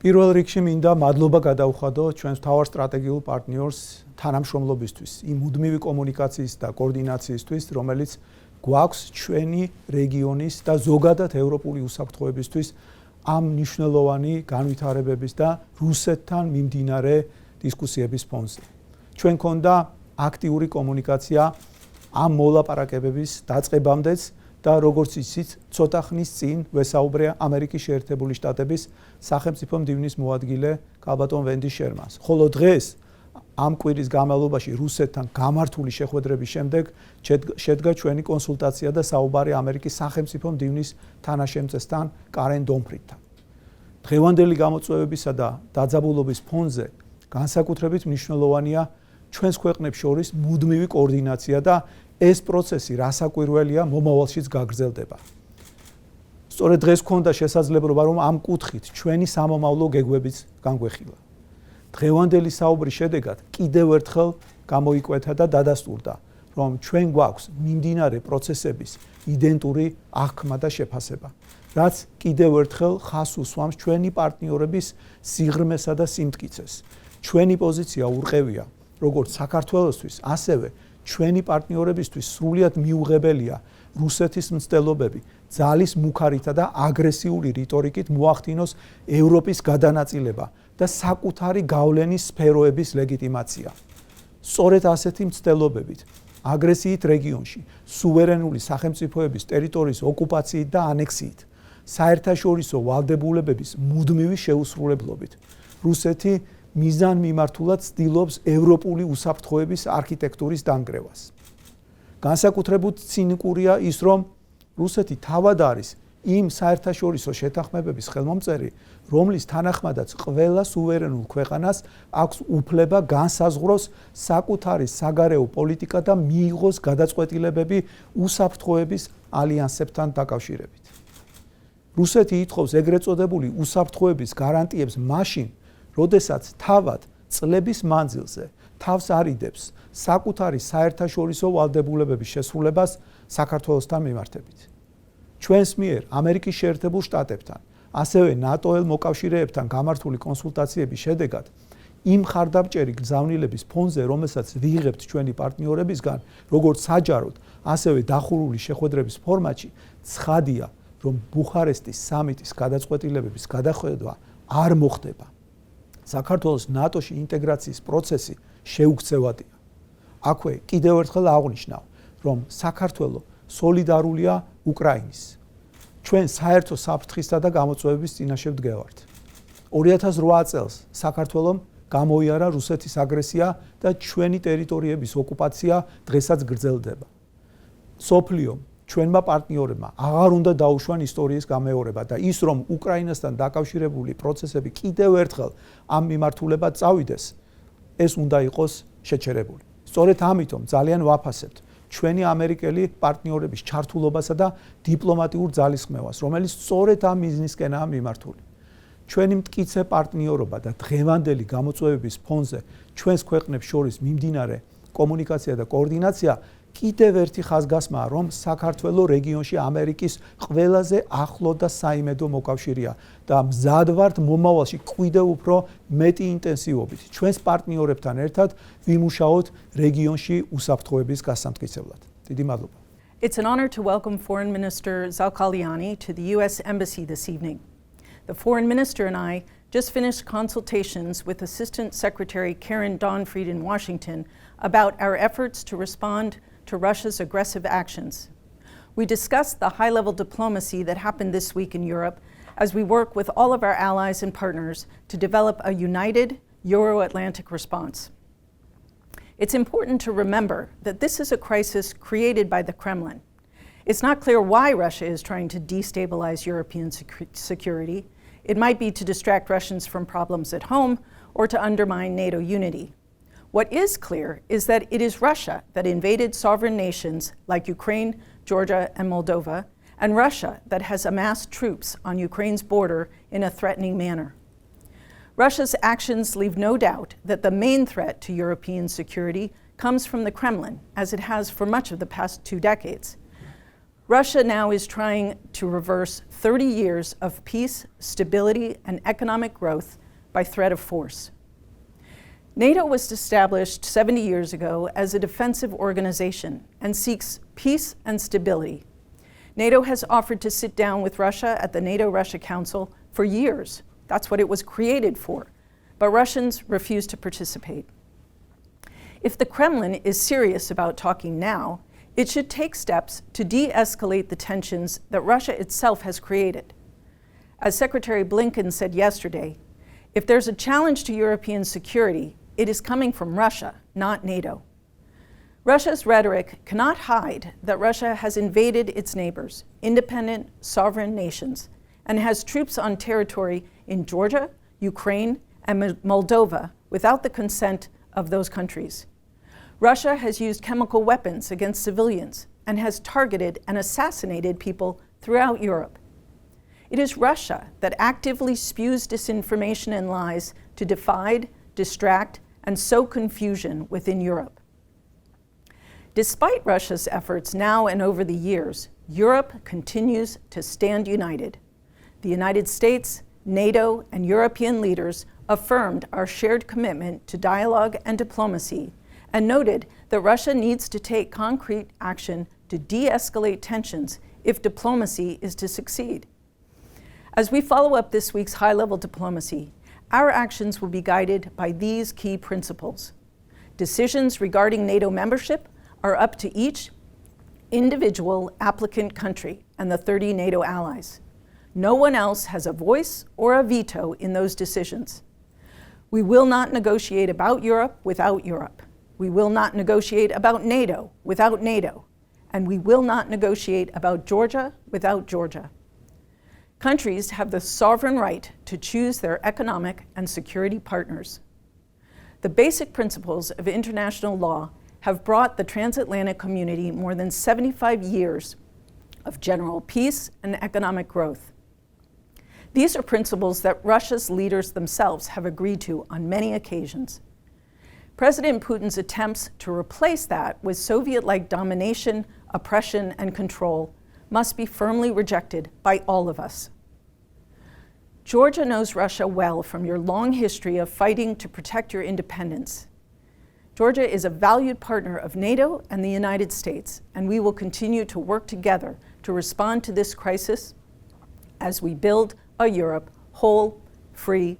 პირველ რიგში მინდა მადლობა გადავხადო ჩვენს მთავარ სტრატეგიულ პარტნიორს თანამშრომლობისთვის, იმ მუდმივი კომუნიკაციის და კოორდინაციისთვის, რომელიც გვაქვს ჩვენი რეგიონის და ზოგადად ევროპული უსაფრთხოებისთვის ამ მნიშვნელოვანი განვითარებების და რუსეთთან მიმდინარე დისკუსიების ფონზე. ჩვენ გქონდა აქტიური კომუნიკაცია ამ მოლაპარაკებების დაწყებამდეც და როგორც იცით, ცოტა ხნის წინ ვესაუბრე ამერიკის შეერთებული შტატების სახელმწიფო მდივნის მოადგილე ქალბატონ ვენდი შერმანს. ხოლო დღეს ამ კვირის განმავლობაში რუსეთთან გამართული შეხვედრების შემდეგ შედგა ჩვენი კონსულტაცია და საუბარი ამერიკის სახელმწიფო მდივნის თანაშემწესთან კარენ დომფრიდთან. დღევანდელი გამოწვევებისა და დაძაბულობის ფონზე განსაკუთრებით მნიშვნელოვანია ჩვენს ქვეყნებს შორის მუდმივი კოორდინაცია და ეს პროცესი რასაკვირველია მომავალშიც გაგრძელდება. სწორედ დღეს გქონდა შესაძლებლობა რომ ამ კუთხით ჩვენი სამომავლო გეგმებიც განგვეხილა. დღევანდელი საუბრის შედეგად კიდევ ერთხელ გამოიკვეთა და დადასტურდა, რომ ჩვენ გვაქვს მიმდინარე პროცესების იდენტური აღქმა და შეფასება, რაც კიდევ ერთხელ ხაზს უსვამს ჩვენი პარტნიორების სიღრმესა და სიმტკიცეს. ჩვენი პოზიცია ურყევია, როგორც საქართველოსთვის, ასევე ჩვენი პარტნიორებისთვის სრულიად მიუღებელია რუსეთის მცდელობები ძალის მუქარითა და აგრესიული რიტორიკით მოახდინოს ევროპის გადანაწილება და საკუთარი გავლენის სფეროების ლეგიტიმაცია. სწორედ ასეთი მცდელობებით, აგრესიით რეგიონში, სუვერენული სახელმწიფოების ტერიტორიის ოკუპაციით და ანექსიით, საერთაშორისო ვალდებულებების მუდმივი შეუსრულებლობით, რუსეთი მიზანმიმართულად ცდილობს ევროპული უსაფრთხოების არქიტექტურის დანგრევას. განსაკუთრებით ცინიკურია ის, რომ რუსეთი თავად არის იმ საერთაშორისო შეთანხმებების ხელმომწერი, რომლის თანახმადაც ყველა სუვერენულ ქვეყანას აქვს უფლება განსაზღვროს საკუთარი საგარეო პოლიტიკა და მიიღოს გადაწყვეტილებები უსაფრთხოების ალიანსებთან დაკავშირებით. რუსეთი ითხოვს ეგრეთ წოდებული უსაფრთხოების გარანტიებს მაშინ, როდესაც თავად წლების მანძილზე თავს არიდებს საკუთარი საერთაშორისო ვალდებულებების შესრულებას საქართველოსთან მიმართებით. ჩვენს მიერ ამერიკის შეერთებულ შტატებთან, ასევე ნატოელ მოკავშირეებთან გამართული კონსულტაციების შედეგად იმ ხარდამჭერი გზავნილების ფონზე, რომელსაც ვიღებთ ჩვენი პარტნიორებისგან, როგორც საჯაროდ, ასევე დახურული შეხვედრების ფორმატში, ცხადია, რომ ბუხარესტის სამიტის გადაწყვეტილებების გადახედვა არ მოხდება. საქართველოს ნატოში ინტეგრაციის პროცესი შეუქცევადია. აქვე კიდევ ერთხელ აღვნიშნავ, რომ საქართველო სოლიდარულია უკრაინის. ჩვენ საერთო საფრთხისა და გამოწვევების წინაშე ვდგევართ. 2008 წელს საქართველომ გამოიარა რუსეთის აგრესია და ჩვენი ტერიტორიების ოკუპაცია დღესაც გრძელდება. სოფლიომ ჩვენმა პარტნიორებმა აღარ უნდა დაუშვან ისტორიის გამეორება და ის, რომ უკრაინასთან დაკავშირებული პროცესები კიდევ ერთხელ ამ მიმართულებად წავიდეს, ეს უნდა იყოს შეჩერებული. სწორედ ამიტომ ძალიან ვაფასებთ ჩვენი ამერიკელი პარტნიორების ჩართულობასა და დიპლომატიურ ძალისხმევას, რომელიც სწორედ ამ მიზნისკენაა მიმართული. ჩვენი მტკიცე პარტნიორობა და დღევანდელი გამოწვევების ფონზე ჩვენს ქვეყნებს შორის მიმდინარე კომუნიკაცია და კოორდინაცია კიდევ ერთი ხაზგასმაა, რომ საქართველო რეგიონში ამერიკის ყველაზე ახლო და საიმედო მოკავშირეა და მზად ვართ მომავალში კიდევ უფრო მეტი ინტენსივობით ჩვენს პარტნიორებთან ერთად ვიმუშაოთ რეგიონში უსაფრთხოების გასამტკიცებლად. დიდი მადლობა. It's an honor to welcome Foreign Minister Zaukaliani to the U.S. Embassy this evening. The Foreign Minister and I just finished consultations with Assistant Secretary Karen Donfried in Washington about our efforts to respond to Russia's aggressive actions. We discussed the high-level diplomacy that happened this week in Europe as we work with all of our allies and partners to develop a united Euro-Atlantic response. It's important to remember that this is a crisis created by the Kremlin. It's not clear why Russia is trying to destabilize European security. It might be to distract Russians from problems at home or to undermine NATO unity. What is clear is that it is Russia that invaded sovereign nations like Ukraine, Georgia, and Moldova, and Russia that has amassed troops on Ukraine's border in a threatening manner. Russia's actions leave no doubt that the main threat to European security comes from the Kremlin, as it has for much of the past 2 decades. Russia now is trying to reverse 30 years of peace, stability, and economic growth by threat of force. NATO was established 70 years ago as a defensive organization and seeks peace and stability. NATO has offered to sit down with Russia at the NATO-Russia Council for years. That's what it was created for. But Russians refuse to participate. If the Kremlin is serious about talking now, it should take steps to de-escalate the tensions that Russia itself has created. As Secretary Blinken said yesterday, if there's a challenge to European security, it is coming from Russia, not NATO. Russia's rhetoric cannot hide that Russia has invaded its neighbors, independent, sovereign nations, and has troops on territory in Georgia, Ukraine, and Moldova without the consent of those countries. Russia has used chemical weapons against civilians and has targeted and assassinated people throughout Europe. It is Russia that actively spews disinformation and lies to divide, distract, and sow confusion within Europe. Despite Russia's efforts now and over the years, Europe continues to stand united. The United States, NATO, and European leaders affirmed our shared commitment to dialogue and diplomacy and noted that Russia needs to take concrete action to de-escalate tensions if diplomacy is to succeed. As we follow up this week's high-level diplomacy, our actions will be guided by these key principles. Decisions regarding NATO membership are up to each individual applicant country and the 30 NATO allies. No one else has a voice or a veto in those decisions. We will not negotiate about Europe without Europe. We will not negotiate about NATO without NATO. And we will not negotiate about Georgia without Georgia. Countries have the sovereign right to choose their economic and security partners. The basic principles of international law have brought the transatlantic community more than 75 years of general peace and economic growth. These are principles that Russia's leaders themselves have agreed to on many occasions. President Putin's attempts to replace that with Soviet-like domination, oppression, and control must be firmly rejected by all of us. Georgia knows Russia well from your long history of fighting to protect your independence. Georgia is a valued partner of NATO and the United States, and we will continue to work together to respond to this crisis as we build a Europe whole, free,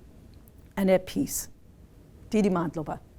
and at peace. Didi Madloba.